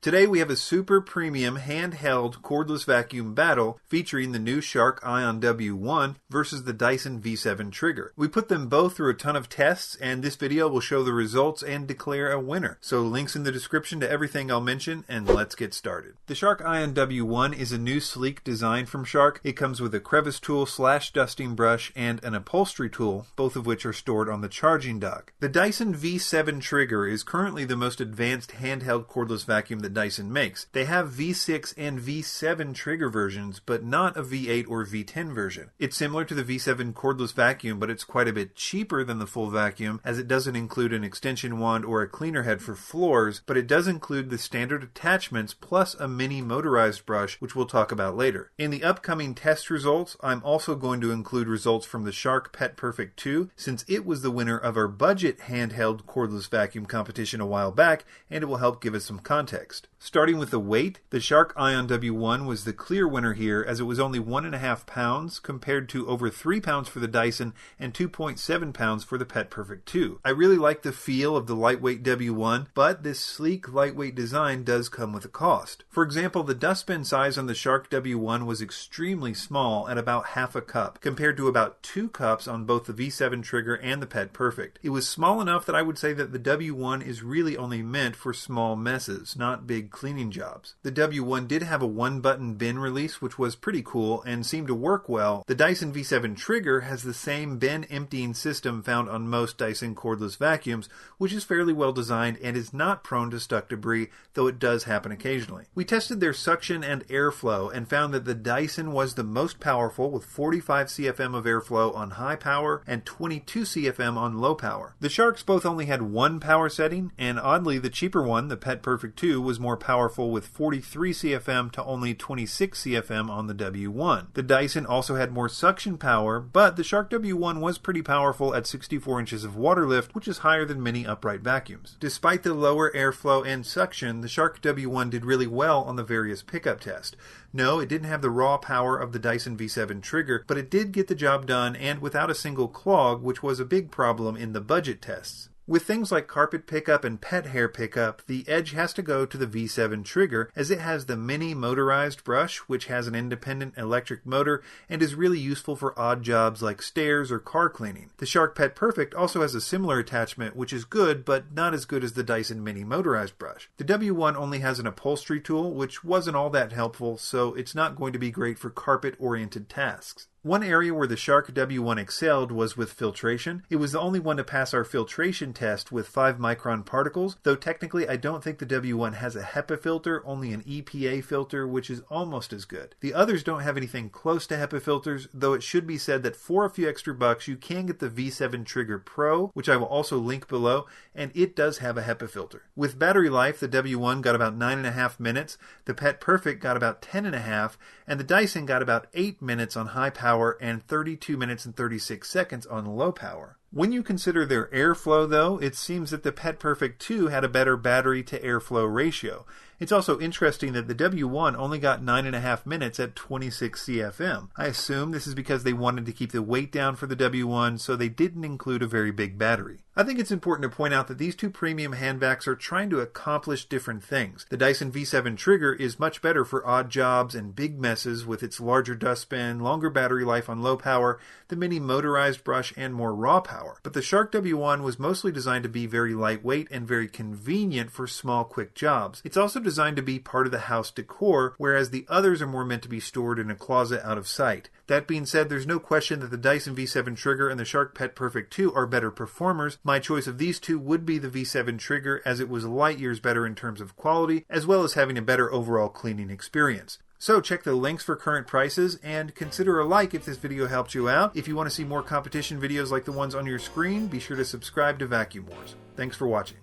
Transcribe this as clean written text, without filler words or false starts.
Today we have a super premium handheld cordless vacuum battle featuring the new Shark Ion W1 versus the Dyson V7 Trigger. We put them both through a ton of tests, and this video will show the results and declare a winner. So links in the description to everything I'll mention, and let's get started. The Shark Ion W1 is a new sleek design from Shark. It comes with a crevice tool / dusting brush and an upholstery tool, both of which are stored on the charging dock. The Dyson V7 Trigger is currently the most advanced handheld cordless vacuum that Dyson makes. They have V6 and V7 trigger versions, but not a V8 or V10 version. It's similar to the V7 cordless vacuum, but it's quite a bit cheaper than the full vacuum, as it doesn't include an extension wand or a cleaner head for floors, but it does include the standard attachments plus a mini motorized brush, which we'll talk about later. In the upcoming test results, I'm also going to include results from the Shark Pet Perfect 2, since it was the winner of our budget handheld cordless vacuum competition a while back, and it will help give us some context. Starting with the weight, the Shark Ion W1 was the clear winner here, as it was only 1.5 pounds compared to over 3 pounds for the Dyson and 2.7 pounds for the Pet Perfect 2. I really like the feel of the lightweight W1, but this sleek lightweight design does come with a cost. For example, the dustbin size on the Shark W1 was extremely small at about half a cup, compared to about 2 cups on both the V7 Trigger and the Pet Perfect. It was small enough that I would say that the W1 is really only meant for small messes, not big cleaning jobs. The W1 did have a one-button bin release, which was pretty cool and seemed to work well. The Dyson V7 Trigger has the same bin emptying system found on most Dyson cordless vacuums, which is fairly well designed and is not prone to stuck debris, though it does happen occasionally. We tested their suction and airflow and found that the Dyson was the most powerful, with 45 CFM of airflow on high power and 22 CFM on low power. The Sharks both only had one power setting, and oddly the cheaper one, the Pet Perfect 2, was more powerful with 43 CFM to only 26 CFM on the W1. The Dyson also had more suction power, but the Shark W1 was pretty powerful at 64 inches of water lift, which is higher than many upright vacuums. Despite the lower airflow and suction, the Shark W1 did really well on the various pickup tests. No, it didn't have the raw power of the Dyson V7 Trigger, but it did get the job done and without a single clog, which was a big problem in the budget tests. With things like carpet pickup and pet hair pickup, the edge has to go to the V7 Trigger, as it has the mini motorized brush, which has an independent electric motor and is really useful for odd jobs like stairs or car cleaning. The Shark Pet Perfect also has a similar attachment, which is good, but not as good as the Dyson mini motorized brush. The W1 only has an upholstery tool, which wasn't all that helpful, so it's not going to be great for carpet-oriented tasks. One area where the Shark W1 excelled was with filtration. It was the only one to pass our filtration test with 5 micron particles, though technically I don't think the W1 has a HEPA filter, only an EPA filter, which is almost as good. The others don't have anything close to HEPA filters, though it should be said that for a few extra bucks you can get the V7 Trigger Pro, which I will also link below, and it does have a HEPA filter. With battery life, the W1 got about 9.5 minutes, the Pet Perfect got about 10.5, and the Dyson got about 8 minutes on high power and 32 minutes and 36 seconds on low power. When you consider their airflow, though, it seems that the Pet Perfect 2 had a better battery to airflow ratio. It's also interesting that the W1 only got 9.5 minutes at 26 CFM. I assume this is because they wanted to keep the weight down for the W1, so they didn't include a very big battery. I think it's important to point out that these two premium hand vacs are trying to accomplish different things. The Dyson V7 Trigger is much better for odd jobs and big messes with its larger dustbin, longer battery life on low power, the mini motorized brush, and more raw power. But the Shark W1 was mostly designed to be very lightweight and very convenient for small, quick jobs. It's also designed to be part of the house decor, whereas the others are more meant to be stored in a closet out of sight. That being said, there's no question that the Dyson V7 Trigger and the Shark Pet Perfect 2 are better performers. My choice of these two would be the V7 Trigger, as it was light years better in terms of quality, as well as having a better overall cleaning experience. So check the links for current prices, and consider a like if this video helped you out. If you want to see more competition videos like the ones on your screen, be sure to subscribe to Vacuum Wars. Thanks for watching.